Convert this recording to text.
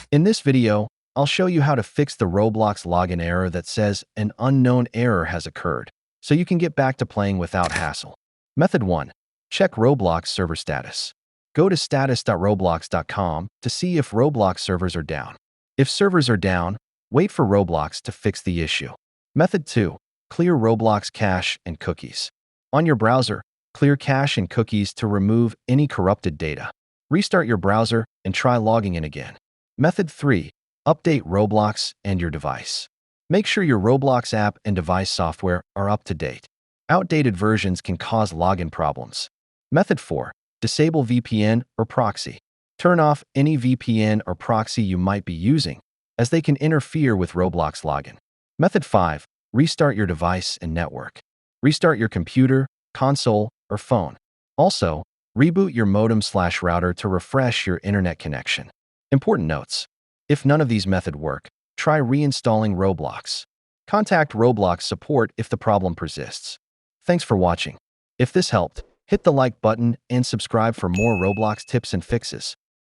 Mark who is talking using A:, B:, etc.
A: In this video, I'll show you how to fix the Roblox login error that says an unknown error has occurred, so you can get back to playing without hassle. Method 1. Check Roblox server status. Go to status.roblox.com to see if Roblox servers are down. If servers are down, wait for Roblox to fix the issue. Method 2. Clear Roblox cache and cookies. On your browser, clear cache and cookies to remove any corrupted data. Restart your browser and try logging in again. Method 3. Update Roblox and your device. Make sure your Roblox app and device software are up to date. Outdated versions can cause login problems. Method 4. Disable VPN or proxy. Turn off any VPN or proxy you might be using, as they can interfere with Roblox login. Method 5. Restart your device and network. Restart your computer, console, or phone. Also, reboot your modem/router to refresh your internet connection. Important notes. If none of these methods work, try reinstalling Roblox. Contact Roblox support if the problem persists. Thanks for watching. If this helped, hit the like button and subscribe for more Roblox tips and fixes.